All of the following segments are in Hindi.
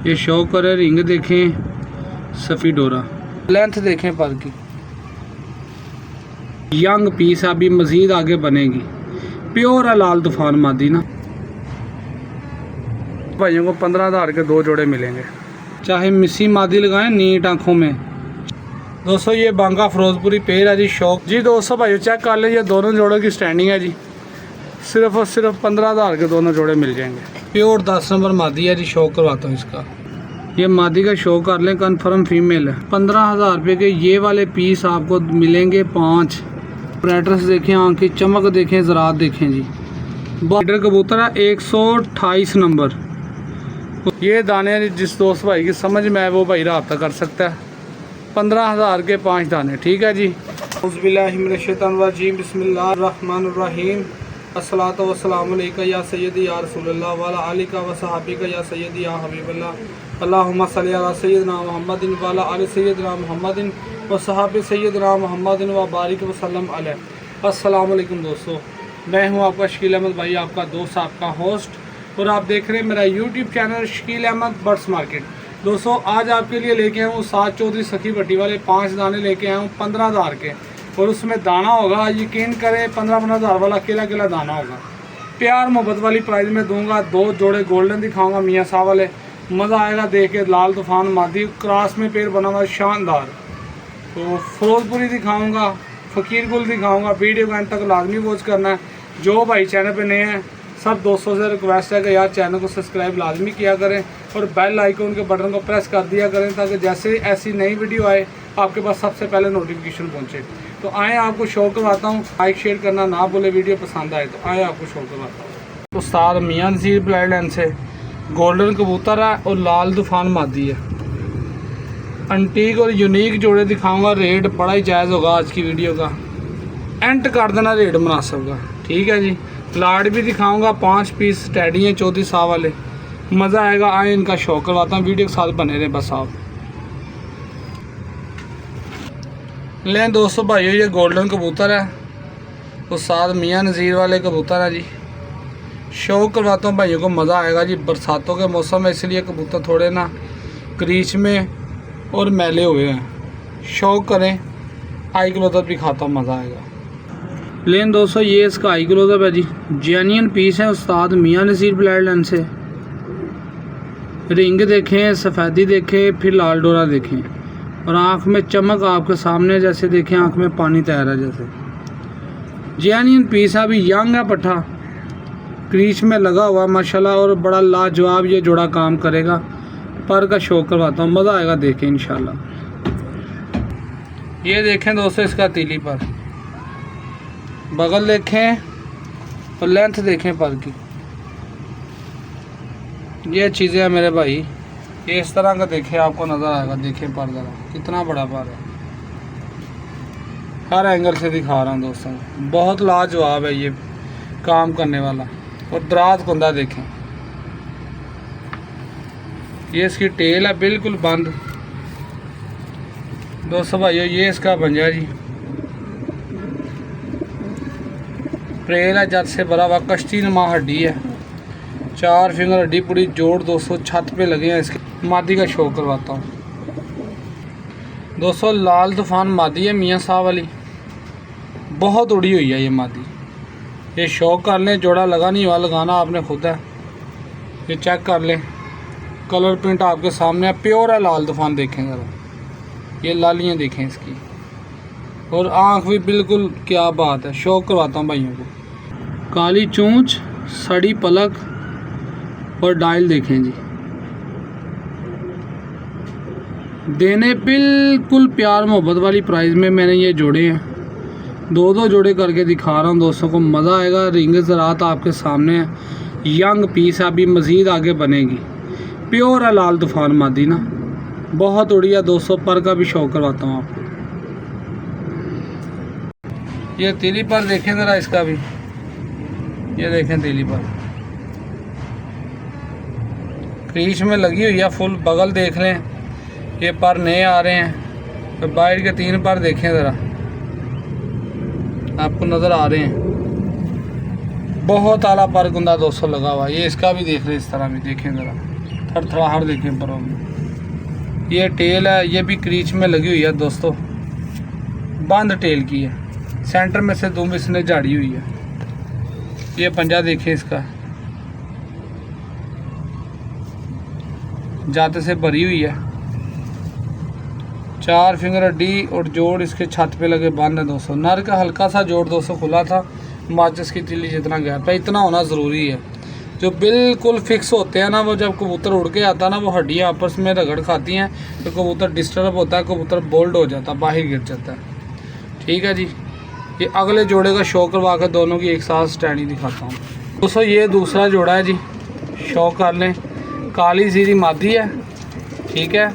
ये शो करे। रिंग देखें सफ़ीडोरा, लेंथ देखें पर की। यंग पीस अभी मज़ीद आगे बनेगी। प्योर है लाल तूफान मादी ना। भाइयों को 15,000 के 2 जोड़े मिलेंगे। चाहे मिसी मादी लगाएं नीट आँखों में। दोस्तों ये बांका फिरोजपुरी पेड़ है जी, शौक जी। दोस्तों भाइयों चेक कर ले, ये दोनों जोड़ों की स्टैंडिंग है जी। सिर्फ और सिर्फ 15,000 के दोनों जोड़े मिल जाएंगे। प्योर 10 नंबर मादी है जी। शौक करवाता हूँ इसका। ये मादी का शो कर लें, कन्फर्म फीमेल है। 15,000 रुपये के ये वाले पीस आपको मिलेंगे 5। प्रेटर्स देखें, आँख की चमक देखें, ज़रात देखें जी। बॉर्डर कबूतर है 128 नंबर। ये दाने जिस दोस्त भाई की समझ में आए वो भाई रब्ता कर सकता है। 15,000 के 5 दाने, ठीक है जी। औज़ुबिल्लाहिमिनश्शैतानिर्रजीम, बिस्मिल्लाहिर्रहमानिर्रहीम। अस्सलातु वस्सलामु अलैका या सय्यदी या रसूलल्लाह व अला आलिका व सहाबिका या सय्यदी या हबीबल्लाह। अल्लाहुम्मा सल्लि अला सय्यदिना मुहम्मदिन व अला आलि सय्यदिना मुहम्मदिन व सहाबी सय्यदिना मुहम्मदिन व बारिक वसल्लम अलैहि। अस्सलामु अलैकुम दोस्तों, मैं हूं आपका शकील अहमद भाई, आपका दोस्त, आपका होस्ट, और आप देख रहे हैं मेरा YouTube channel Shakeel Ahmed birds market. दोस्तों आज आपके लिए लेके आया हूँ 7 चौधरी सखी भट्टी वाले 5 दाने लेके आया हूँ 15,000 के। और उसमें दाना होगा, यकीन करें 15,000 वाला अकेला दाना होगा। प्यार मोहब्बत वाली प्राइस में दूंगा। 2 जोड़े गोल्डन दिखाऊंगा मियाँ साहब वाले, मज़ा आएगा देख के। लाल तूफान मादी क्रॉस में पेड़ बना हुआ शानदार। तो फिरोजपुरी दिखाऊंगा, फ़कीर गुल दिखाऊंगा। वीडियो का अंत तक लाजमी वॉच करना है। जो भाई चैनल पे नए हैं सब दोस्तों से रिक्वेस्ट है कि यार चैनल को सब्सक्राइब लाजमी किया करें और बेल आइकन के बटन को प्रेस कर दिया करें, ताकि जैसे ऐसी नई वीडियो आए आपके पास सबसे पहले नोटिफिकेशन पहुंचे। तो आए आपको शो करवाता हूँ। लाइक शेयर करना ना बोले, वीडियो पसंद आए तो आए आपको शो करवाता हूँ। उस्ताद मियाँ नज़ीर ब्लाइंड लाइन से गोल्डन कबूतर है और लाल तूफान मादी है। अंटीक और यूनिक जोड़े दिखाऊंगा। रेट बड़ा ही जायज़ होगा आज की वीडियो का। एंड कर देना रेट मुनासिब का, ठीक है जी। लाड भी दिखाऊंगा। 5 पीस टैडी हैं चौधरी साहब वाले, मज़ा आएगा। आए इनका शो करवाता हूँ, वीडियो के साथ बने रहे बस आप। लें दोस्तों भाइयों ये गोल्डन कबूतर है, उस्ताद मियाँ नज़ीर वाले कबूतर है जी। शो करवाता हूँ भाइयों को, मज़ा आएगा जी। बरसातों के मौसम में इसलिए कबूतर थोड़े ना क्रीच में और मैले हुए हैं। शो करें, आई क्लोजअप भी खाता हूँ, मज़ा आएगा। लेकिन दोस्तों ये इसका आई क्लोजअप है जी। जेन्युइन पीस है उस्ताद मियाँ नज़ीर ब्लाइंड लाइन से। रिंग देखें, सफ़ेदी देखें, फिर लाल डोरा देखें, और आँख में चमक आपके सामने जैसे देखें, आँख में पानी तैर है जैसे। जेन्युइन पीस है, अभी यंग है पट्ठा, क्रीच में लगा हुआ माशाल्लाह, और बड़ा लाजवाब ये जोड़ा काम करेगा। पर का शो करवाता हूँ, मज़ा आएगा देखें इंशाल्लाह। ये देखें दोस्तों इसका तीली पर, बगल देखें और लेंथ देखें पर की। ये चीज़ें हैं मेरे भाई, ये इस तरह का देखें आपको नज़र आएगा। देखें पर ज़रा कितना बड़ा पर है, हर एंगल से दिखा रहा हूँ दोस्तों। बहुत लाजवाब है ये काम करने वाला। और दराज कुंदा देखें, ये इसकी टेल है बिल्कुल बंद। दोस्तों भाइयों ये इसका पंजा जी, प्रेल है जद से भरा हुआ, कश्ती नुमा हड्डी है, 4 फिंगर हड्डी पूरी जोड़ दोस्तों छत पे लगे हैं इसके। मादी का शो करवाता हूँ दोस्तों। लाल तूफान मादी है मियाँ साहब वाली, बहुत उड़ी हुई है ये मादी। ये शो कर लें, जोड़ा लगा नहीं हुआ, लगाना आपने खुद है। ये चेक कर लें, कलर प्रिंट आपके सामने है, प्योर है लाल तूफान। देखें ज़रा ये लालियाँ देखें इसकी, और आँख भी बिल्कुल क्या बात है। शो करवाता हूँ भाइयों को। काली चोंच, सड़ी पलक और डायल देखें जी। देने बिल्कुल प्यार मोहब्बत वाली प्राइस में मैंने ये जोड़े हैं। 2 जोड़े करके दिखा रहा हूँ दोस्तों को, मज़ा आएगा। रिंग ज़रात आपके सामने है। यंग पीस है, अभी मज़ीद आगे बनेगी। प्योर है लाल तूफान मादी ना, बहुत उड़ी है दोस्तों। पर का भी शो करवाता हूँ आपको। ये तीली पर देखें ज़रा इसका भी, ये देखें तीली पर क्रीच में लगी हुई है फुल। बगल देख लें, ये पर नए आ रहे हैं। तो बाहर के 3 पर देखें ज़रा, आपको नज़र आ रहे हैं। बहुत आला पर कुंदा दोस्तों लगा हुआ। ये इसका भी देख लें, इस तरह भी देखें ज़रा, थड़थड़ाहट देखें परों में। ये टेल है, ये भी क्रीच में लगी हुई है दोस्तों, बंद टेल की है, सेंटर में से दुम इसने झाड़ी हुई है। ये पंजा देखें इसका, जाते से भरी हुई है। 4 फिंगर हड्डी और जोड़ इसके छत पे लगे बंद है दोस्तों। नर का हल्का सा जोड़ दोस्तों खुला था, माचिस की तिल्ली जितना गैप है, इतना होना ज़रूरी है। जो बिल्कुल फिक्स होते हैं ना, वो जब कबूतर उड़ के आता है ना, वो हड्डियाँ आपस में रगड़ खाती हैं तो कबूतर डिस्टर्ब होता है, कबूतर बोल्ड हो जाता है, बाहर गिर जाता है। ठीक है जी, ये अगले जोड़े का शो करवा कर दोनों की एक साथ स्टैंडिंग दिखाता हूँ दोस्तों। ये दूसरा जोड़ा है जी, शो कर लें। काली जीरी मादी है, ठीक है।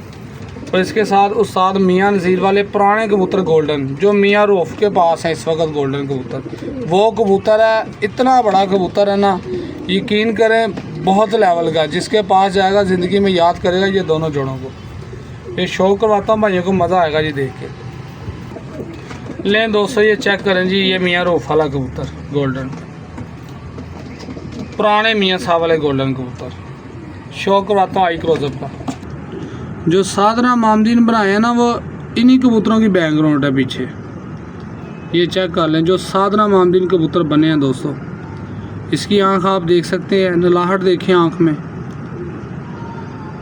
और इसके साथ उस्ताद मियाँ नज़ीर वाले पुराने कबूतर गोल्डन, जो मियाँ रूफ के पास है इस वक्त गोल्डन कबूतर, वो कबूतर है। इतना बड़ा कबूतर है ना, यकीन करें बहुत लेवल का, जिसके पास जाएगा ज़िंदगी में याद करेगा ये दोनों जोड़ों को। ये शो करवाता हूँ भाइयों को, मज़ा आएगा जी देख के। लें दोस्तों ये चेक करें जी, ये मियाँ रूफ वाला कबूतर गोल्डन, पुराने मियाँ साहब वाले गोल्डन कबूतर। शो करवाता हूँ आई क्लोजअप का। जो सादरा मामदीन बनाए हैं ना, वो इन्हीं कबूतरों की बैकग्राउंड है पीछे। ये चेक कर लें, जो सादरा मामदीन कबूतर बने हैं दोस्तों। इसकी आंख आप देख सकते हैं, नलाहट देखें आंख में,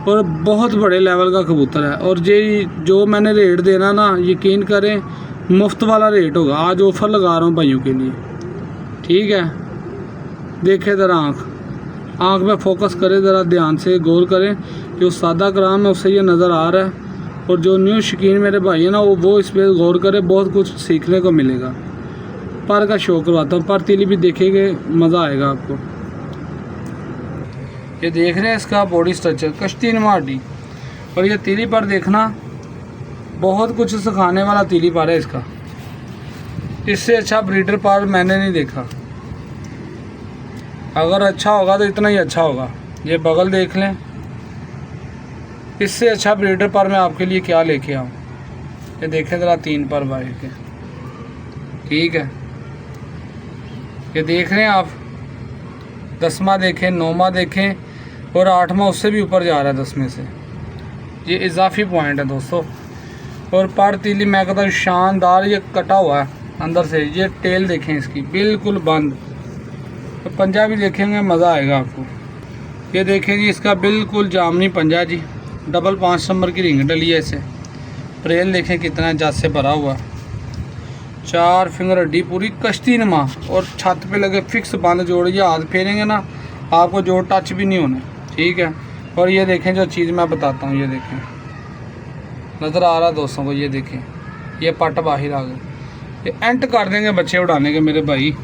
और बहुत बड़े लेवल का कबूतर है। और ये जो मैंने रेट देना ना, यकीन करें मुफ्त वाला रेट होगा। आज ऑफ़र लगा रहा हूँ भाइयों के लिए, ठीक है। देखें ज़रा आँख में फोकस करें, ज़रा ध्यान से गौर करें। जो सादा कराम है उससे ये नज़र आ रहा है, और जो न्यू शौकीन मेरे भाई है ना, वो इस पर गौर करें, बहुत कुछ सीखने को मिलेगा। पर का शो करवाता हूँ, पर तीली भी देखेंगे, मज़ा आएगा आपको। ये देख रहे हैं इसका बॉडी स्ट्रक्चर, कश्ती नुमा हड्डी। और ये तीली पर देखना, बहुत कुछ सिखाने वाला तीली पर है इसका। इससे अच्छा ब्रीडर पर मैंने नहीं देखा। अगर अच्छा होगा तो इतना ही अच्छा होगा। ये बगल देख लें, इससे अच्छा ब्रीडर पर मैं आपके लिए क्या लेके आऊँ। ये देखें ज़रा 3 पर बाहर के, ठीक है। ये देख रहे हैं आप, 10वां देखें, 9वां देखें, और 8वां उससे भी ऊपर जा रहा है 10 में से। ये इजाफी पॉइंट है दोस्तों। और पर तीली मैं कहता हूँ शानदार, ये कटा हुआ है अंदर से। ये टेल देखें इसकी, बिल्कुल बंद। तो पंजा भी देखेंगे, मज़ा आएगा आपको। ये देखें जी, इसका बिल्कुल जामनी पंजा जी, डबल 5 नंबर की रिंग डली है इसे। प्रेल देखें कितना जज से भरा हुआ, 4 फिंगर हड्डी पूरी कश्ती नुमा, और छत पे लगे फिक्स बंद जोड़। ये हाथ फेरेंगे ना, आपको जोड़ टच भी नहीं होने, ठीक है। और ये देखें जो चीज़ मैं बताता हूँ, ये देखें नज़र आ रहा दोस्तों को, ये देखें ये पट बाहर आ गए। ये एंट कर देंगे बच्चे उड़ाने के मेरे भाई।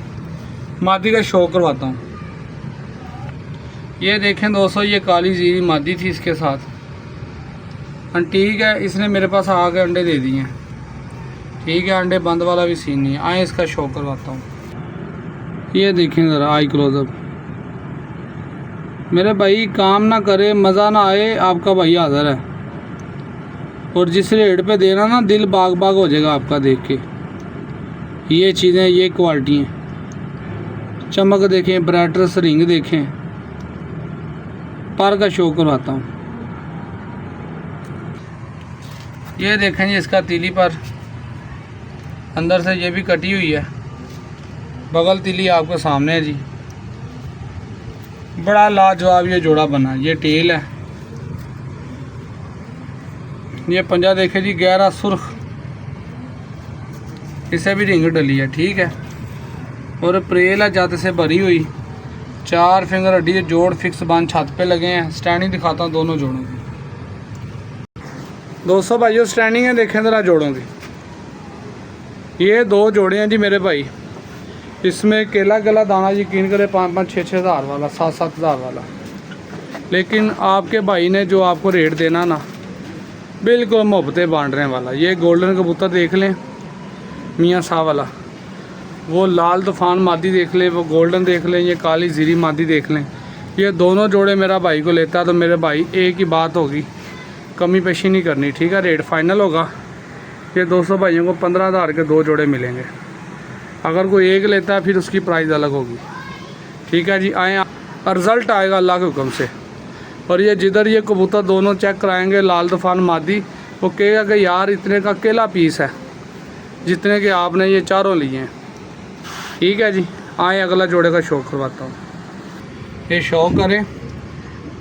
मादी का शो करवाता हूँ। ये देखें दोस्तों, ये काली जीरी मादी थी इसके साथ, ठीक है। इसने मेरे पास आके अंडे दे दिए हैं, ठीक है। अंडे बंद वाला भी सीन नहीं है। आए इसका शो करवाता हूँ। ये देखें ज़रा आई क्लोजअप। मेरे भाई काम ना करे, मज़ा ना आए, आपका भाई हाज़िर है। और जिस रेट पे देना ना, दिल बाग बाग हो जाएगा आपका देख के। ये चीज़ें, ये क्वालिटी हैं। चमक देखें, ब्राइटनेस रिंग देखें। पर का शो करवाता हूँ। ये देखें जी, इसका तीली पर अंदर से ये भी कटी हुई है। बगल तीली आपके सामने है जी। बड़ा लाजवाब ये जोड़ा बना। ये टेल है, ये पंजा देखे जी, गहरा सुर्ख, इसे भी रिंग डली है, ठीक है। और प्रेल है जाते से भरी हुई, 4 फिंगर हड्डी, जोड़ फिक्स बंद छत पे लगे हैं। स्टैंडिंग दिखाता हूँ दोनों जोड़ों की दोस्तों भाइयों। स्टैंडिंग है, देखें ज़रा जोड़ों की। ये 2 जोड़े हैं जी मेरे भाई। इसमें केला केला दाना यकीन करें 5-5, 6-6 हज़ार वाला, 7-7 हज़ार वाला। लेकिन आपके भाई ने जो आपको रेट देना ना, बिल्कुल मोहब्बतें बांटने वाला। ये गोल्डन कबूतर देख लें मियाँ साहब वाला, वो लाल तूफ़ान मादी देख लें, वो गोल्डन देख लें, ये काली जीरी मादी देख लें। ये दोनों जोड़े मेरा भाई को लेता है तो मेरे भाई एक ही बात होगी, कमी पेशी नहीं करनी, ठीक है। रेट फाइनल होगा। ये 200 भाइयों को 15,000 के 2 जोड़े मिलेंगे। अगर कोई एक लेता है फिर उसकी प्राइस अलग होगी, ठीक है जी। आए, रिज़ल्ट आएगा अल्लाह के हुक्म से। और ये जिधर ये कबूतर दोनों चेक कराएंगे लाल तूफान मादी, वो कहेगा कि यार इतने का अकेला पीस है जितने के आपने ये चारों लिए हैं। ठीक है जी, आए अगला जोड़े का शौक करवाता हूँ। ये शौक करें,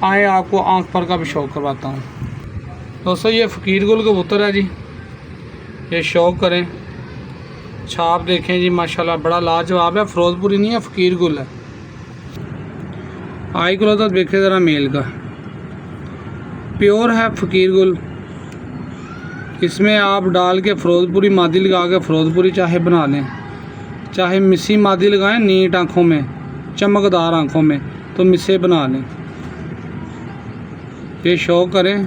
आए आपको आँख पर का भी शौक करवाता हूँ। दोस्तों ये फ़कीर गुल कबूतर है जी, ये शौक करें, छाप देखें जी माशाल्लाह बड़ा लाजवाब है। फ़िरोज़पुरी नहीं है, फ़कीर गुल है। आई क्लो तो देखे ज़रा मेल का प्योर है फ़कीर गुल। इसमें आप डाल के फ़िरोज़पुरी मादी लगा के फ़िरोज़पुरी चाहे बना लें, चाहे मिस्सी मादी लगाएं नीट आँखों में, चमकदार आँखों में, तो मिस्से बना लें। ये शौक करें,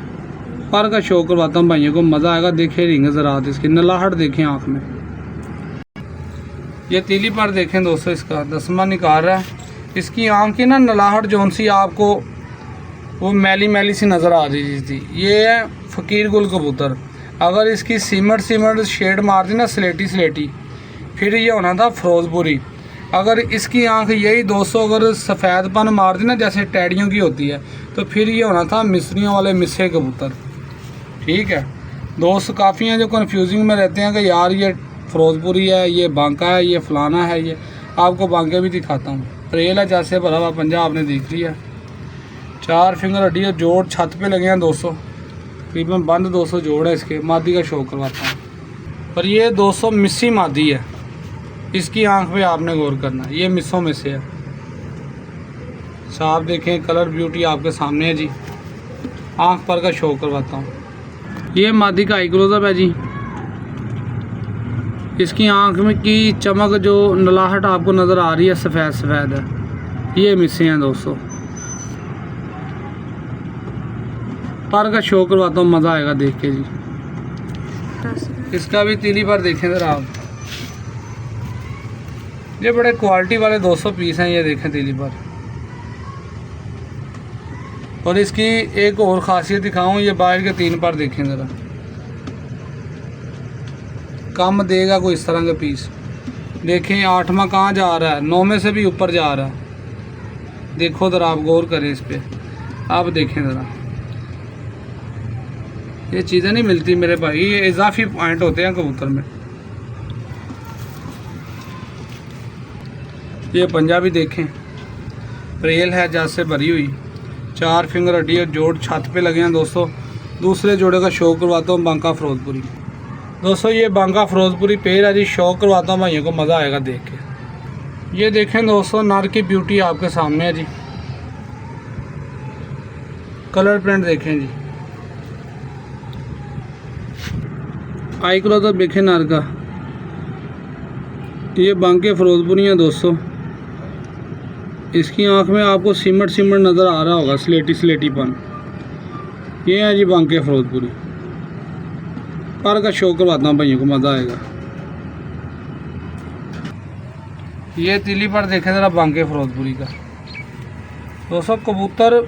पर का शौक करवाता हूँ भाइयों को, मज़ा आएगा। देखें रिंग ज़रा इसकी नलाहट देखें आँख में। ये तीली पर देखें दोस्तों, इसका दसवां निकाल रहा है। इसकी आँख की ना नलाहट जोन सी आपको वो मैली मैली सी नज़र आ रही थी। ये है फ़कीर गुल कबूतर। अगर इसकी सिमट शेड मार दी ना स्लेटी स्लेटी, फिर ये होना था फ़िरोज़पुरी। अगर इसकी आंख यही दोस्तों अगर सफ़ेदपन मार दी ना जैसे टैडियों की होती है, तो फिर ये होना था मिस्रियों वाले मिस्से कबूतर। ठीक है दोस्त, काफ़ी हैं जो कन्फ्यूजिंग में रहते हैं कि यार ये फ़िरोज़पुरी है, ये बांका है, ये फ़लाना है। ये आपको बांके भी दिखाता हूँ। ट्रेल है जैसे भरा हुआ पंजा आपने देख लिया। 4 फिंगर हड्डी और जोड़ छत पे लगे हैं दोस्तों, तकरीबन बंद 200 जोड़ है इसके। मादी का शौक करवाता हूँ। पर ये 200 मिस्सी मादी है, इसकी आंख पे आपने गौर करना है। ये मिस्सों में से है। साफ देखें, कलर ब्यूटी आपके सामने है जी। आंख पर का शौक करवाता हूँ। ये मादी का आई क्लोजअप है जी। इसकी आंख में की चमक जो नलाहट आपको नज़र आ रही है सफ़ेद सफ़ेद है। ये मिस्से हैं दोस्तों। पर का शौक करवाता हूँ, मज़ा आएगा देख के जी। इसका भी तीली पर देखें ज़रा आप। ये बड़े क्वालिटी वाले 200 पीस हैं। ये देखें तीली पर। और इसकी एक और ख़ासियत दिखाऊं, ये बाहर के 3 पर देखें ज़रा। कम देगा कोई इस तरह के पीस। देखें 8वां कहाँ जा रहा है, 9 में से भी ऊपर जा रहा है। देखो ज़रा आप गौर करें इस पर। आप देखें ज़रा, ये चीज़ें नहीं मिलती मेरे भाई, ये इजाफी पॉइंट होते हैं कबूतर में। ये पंजाबी देखें, रेल है जैसे भरी हुई। 4 फिंगर हड्डी और जोड़ छत पे लगे हैं दोस्तों। दूसरे जोड़े का शौक करवाता हूँ बांका फ़िरोज़पुरी। दोस्तों ये बांका फ़िरोज़पुरी पेड़ है जी, शौक करवाता हूँ भाइयों को, मज़ा आएगा देख के। ये देखें दोस्तों, नर की ब्यूटी आपके सामने है जी। कलर प्रिंट देखें जी। आई क्लो तो देखें नर का। ये बांके फ़िरोज़पुरी है दोस्तों। इसकी आंख में आपको सिमट नज़र आ रहा होगा, स्लेटीपन। ये है जी बांके फ़िरोज़पुरी। पर का शौक करवाता हूँ भाइयों को, मज़ा आएगा। ये तीली पर देखें ज़रा बांके फ़िरोज़पुरी का। दोस्तों कबूतर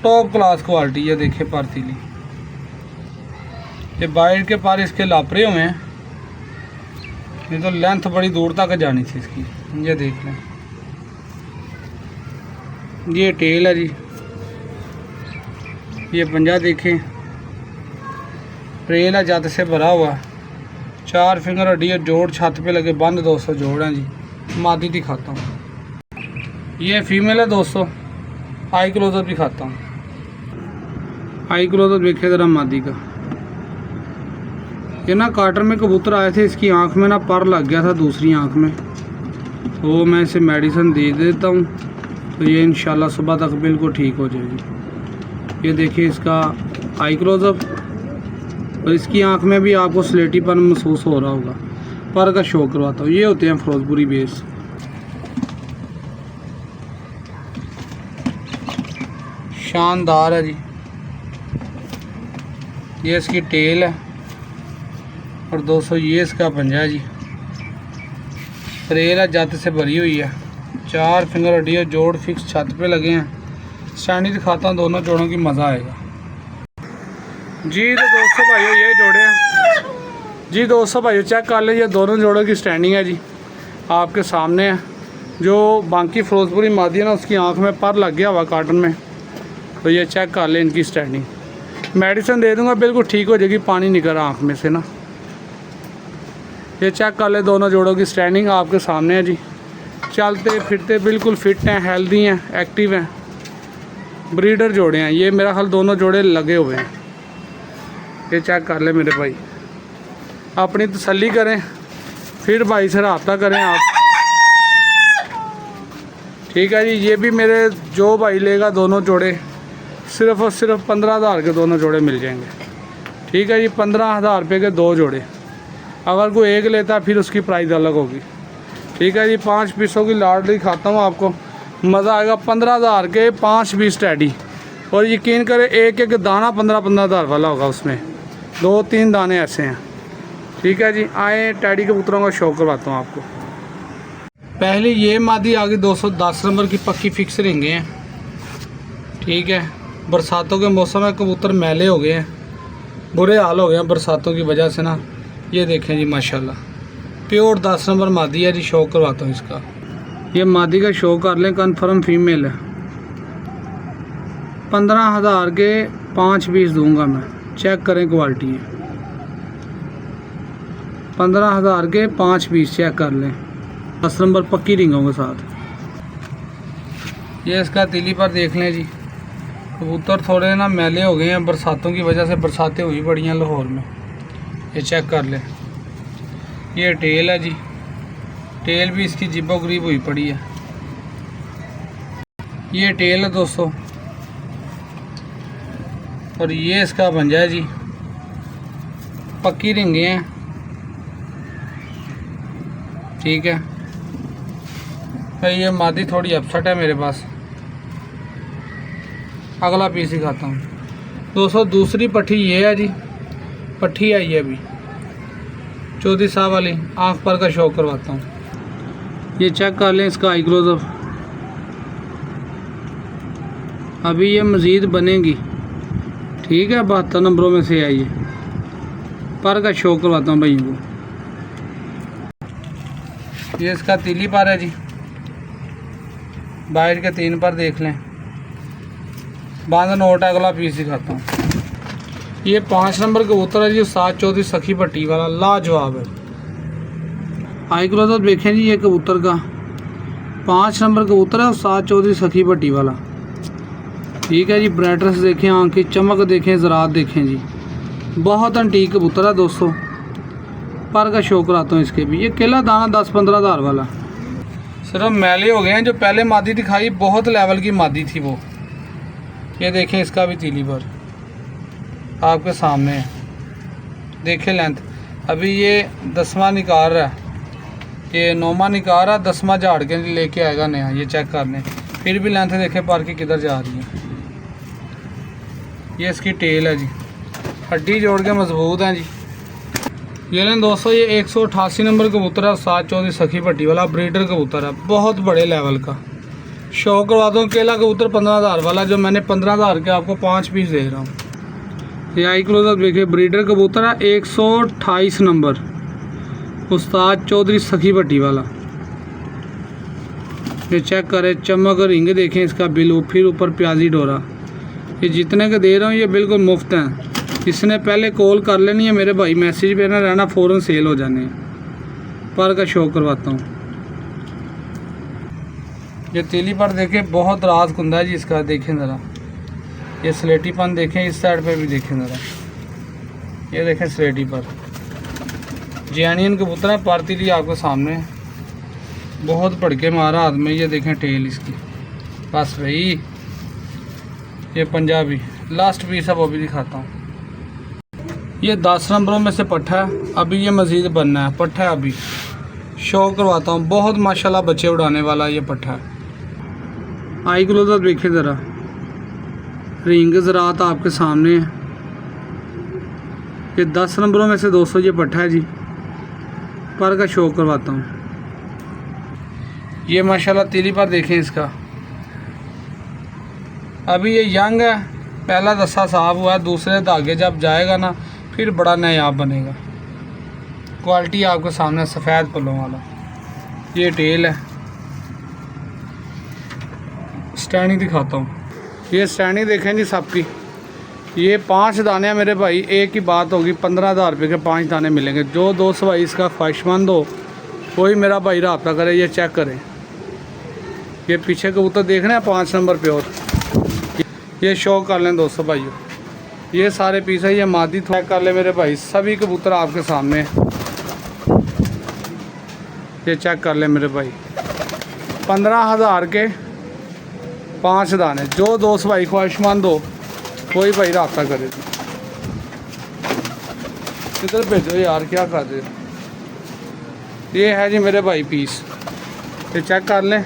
टॉप क्लास क्वालिटी है। देखे पर तीली, ये बाइट के पर इसके लापरे हुए हैं। ये तो लेंथ बड़ी दूर तक जानी थी इसकी। ये देख लें, ये टेल है जी। ये पंजा देखें, ट्रेल है जत से भरा हुआ। 4 फिंगर हड्डी और जोड़ छत पे लगे, बंद 200 जोड़ हैं जी। मादी दिखाता हूँ। ये फीमेल है दोस्तों। आई क्लोजअप दिखाता हूँ। आई क्लोजअप देखे ज़रा मादी का। ये ना काटर में कबूतर आए थे, इसकी आंख में ना पर लग गया था दूसरी आंख में, तो मैं इसे मेडिसिन दे देता हूँ, तो ये इंशाल्लाह सुबह तक बिल्कुल ठीक हो जाएगी। ये देखिए इसका आई क्लोजअप, और इसकी आंख में भी आपको स्लेटीपन महसूस हो रहा होगा। पर का शौक करवाता हूँ। ये होते हैं फ़िरोज़पुरी बेस। शानदार है जी। ये इसकी टेल है और दोस्तों ये इसका पंजा है जी। रेल है जत से भरी हुई है। 4 फिंगर हड्डी और जोड़ फिक्स छत पे लगे हैं। स्टैंडी दिखाता हूँ दोनों जोड़ों की, मज़ा आएगा जी। तो दोस्तों भाइयों ये जोड़े हैं जी। दोस्तों भाइयों चेक कर लीजिए, दोनों जोड़ों की स्टैंडिंग है जी आपके सामने है। जो बांकी फ़िरोज़पुरी मादी है ना, उसकी आंख में पर लग गया हुआ काटन में। तो ये चेक कर लें इनकी स्टैंडिंग। मेडिसिन दे दूंगा, बिल्कुल ठीक हो जाएगी, पानी निकल रहा आँख में से ना। ये चेक कर ले, दोनों जोड़ों की स्टैंडिंग आपके सामने है जी। चलते फिरते बिल्कुल फिट हैं, हेल्दी हैं, एक्टिव हैं, ब्रीडर जोड़े हैं। ये मेरा ख्याल दोनों जोड़े लगे हुए हैं। ये चेक कर ले मेरे भाई, अपनी तसल्ली करें, फिर भाई से रब्ता करें आप, ठीक है जी। ये भी मेरे जो भाई लेगा दोनों जोड़े सिर्फ़ और सिर्फ 15,000 के दोनों जोड़े मिल जाएंगे, ठीक है जी। 15,000 रुपये के 2 जोड़े। अगर कोई एक लेता है फिर उसकी प्राइस अलग होगी, ठीक है जी। 5 पीसों की लाट दिखाता हूँ आपको, मज़ा आएगा। 15,000 के 5 पीस टैडी, और यकीन करें एक एक दाना 15,000 वाला होगा, उसमें 2-3 दाने ऐसे हैं, ठीक है जी। आए टैडी कबूतरों का शौक करवाता हूँ आपको। पहले ये मादी आगे 210 नंबर की पक्की फिक्स रेंगे हैं, ठीक है। बरसातों के मौसम में कबूतर मैले हो गए हैं, बुरे हाल हो गए हैं बरसातों की वजह से ना। ये देखें जी माशाल्लाह, प्योर 10 नंबर मादी है जी। शौक करवाता हूँ इसका। ये मादी का शौक कर लें, कन्फर्म फीमेल है। 15,000 के 5 पीस दूंगा मैं, चेक करें क्वालिटी है। 15,000 के 5 पीस चेक कर लें, 10 नंबर पक्की रिंगों के साथ। ये इसका तिली पर देख लें जी, कबूतर थोड़े ना मैले हो गए हैं बरसातों की वजह से, बरसातें हुई पड़ी हैं लाहौर में। ये चेक कर लें। ये टेल है जी, टेल भी इसकी जिब्बो गरीब हुई पड़ी है। ये टेल है दोस्तों, और ये इसका पंजा है जी, पक्की रिंगे हैं, ठीक है भाई। ये मादी थोड़ी अपसेट है मेरे पास। अगला पीस दिखाता हूँ दोस्तों। दूसरी पट्टी ये है जी, पट्टी आई है अभी चौधरी साहब वाली, आँख पर का शौक करवाता हूँ। ये चेक कर लें इसका आई क्लोजअप, अभी ये मज़ीद बनेगी, ठीक है। 72 नंबरों में से आई है, पर का शौक करवाता हूँ भाइयों को। ये इसका तीली पर है जी, बाहर के 3 पर देख लें, बांध नोट। अगला पीस दिखाता हूँ। ये 5 नंबर कबूतर है जी, 7 चौधरी सखी पट्टी वाला, लाजवाब है। आई क्लोजअप देखें जी, ये कबूतर का 5 नंबर कबूतर है और 7 चौधरी सखी पट्टी वाला, ठीक है जी। ब्राइटनेस देखें, आँख की चमक देखें, ज़रात देखें जी, बहुत अंटीक कबूतर है दोस्तों। पर का शौक कराता हूँ इसके भी। ये केला दाना 10-15,000 वाला। सिर्फ मैले हो गए हैं। जो पहले मादी दिखाई बहुत लेवल की मादी थी वो। ये देखें इसका भी तीली पर आपके सामने है, देखें लेंथ। अभी ये 10वां निकाल रहा है, ये 9वां निकाल रहा है, 10वां झाड़ के लेके आएगा नया। ये चेक कर लें, फिर भी लेंथ देखें पर की किधर जा रही है। ये इसकी टेल है जी, हड्डी जोड़ के मजबूत है जी। ये लें दोस्तों, ये 188 नंबर कबूतर है, 7 चौधरी सखी पट्टी वाला, ब्रीडर कबूतर है, बहुत बड़े लेवल का। शौक करवा दूँ। केला कबूतर 15,000 वाला, जो मैंने 15,000 के आपको 5 पीस दे रहा हूँ। ये आई क्लोजअप देखिए, ब्रीडर कबूतर है, 128 नंबर, उस्ताद चौधरी सखी पट्टी वाला। ये चेक करें, चमक और रिंग देखें इसका बिल, फिर ऊपर प्याजी डोरा। ये जितने के दे रहा हूँ ये बिल्कुल मुफ्त हैं। इसने पहले कॉल कर लेनी है मेरे भाई, मैसेज पे ना रहना, फ़ौरन सेल हो जाने हैं। पर का शौक करवाता हूँ। ये तीली पर देखें, बहुत राज कुंदा है जी इसका, देखें ज़रा। ये स्लेटीपन देखें, इस साइड पे भी देखें ज़रा। ये देखें स्लेटी पर, जैनियन कबूतर है, पारती ली आपके सामने, बहुत भड़के मारा हाथ में। ये देखें टेल इसकी, बस भाई। ये पंजाबी लास्ट पीस है, वो भी दिखाता हूँ। ये 10 नंबरों में से पट्ठा है, अभी ये मज़ीद बनना है। पट्ठा है अभी, शौक करवाता हूँ, बहुत माशाल्लाह बच्चे उड़ाने वाला ये पट्ठा है। आई क्लोजअप देखिए ज़रा, रिंग ज़रात आपके सामने है। ये 10 नंबरों में से दोस्तों ये पट्ठा है जी, पर का शौक करवाता हूँ। ये माशाल्लाह तीली पर देखें इसका, अभी ये यंग है, पहला दस्सा साफ हुआ है, दूसरे धागे जब जाएगा ना फिर बड़ा नायाब बनेगा। क्वालिटी आपके सामने, सफ़ेद पलों वाला। ये टेल है, स्टैंडिंग दिखाता हूँ। ये स्टैंडिंग देखें जी सबकी, ये 5 दाने हैं मेरे भाई। एक ही बात होगी, 15,000 रुपये के 5 दाने मिलेंगे। जो दोस्त भाई इसका ख्वाहिशमंद हो कोई मेरा भाई रब्ता करे। ये चेक करें, ये पीछे कबूतर देख रहे हैं 5 नंबर प्योर। ये शौक कर लें दोस्तों भाइयों, ये सारे पीस है। ये मादी थोड़ा कर ले मेरे भाई, सभी कबूतर आपके सामने। ये चेक कर ले मेरे भाई, 15,000 के 5 दाने। जो दोस्त भाई ख्वाहिशमंद हो कोई भाई रब्ता करे। इधर भेजो यार, क्या कर रहे हो। ये है जी मेरे भाई पीस, ये चेक कर लें,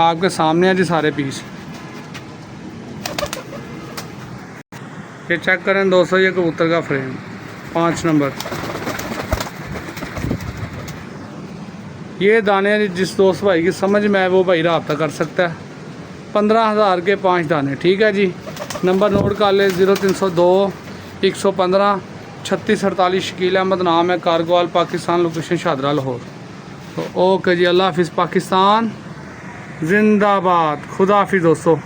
आपके सामने है जी सारे पीस। ये चेक करें दोस्तों, ये कबूतर का फ्रेम 5 नंबर। ये दाने जिस दोस्त भाई की समझ में आए वो भाई रब्ता कर सकता है। 15,000 के 5 दाने, ठीक है जी। नंबर नोट कर ले, 0302 115 3648। शकील अहमद नाम है, कारगोवाल पाकिस्तान, लोकेशन शादरा लाहौर। तो ओके जी, अल्लाह हाफिज़ पाकिस्तान जिंदाबाद, खुदा हाफिज़ दोस्तों।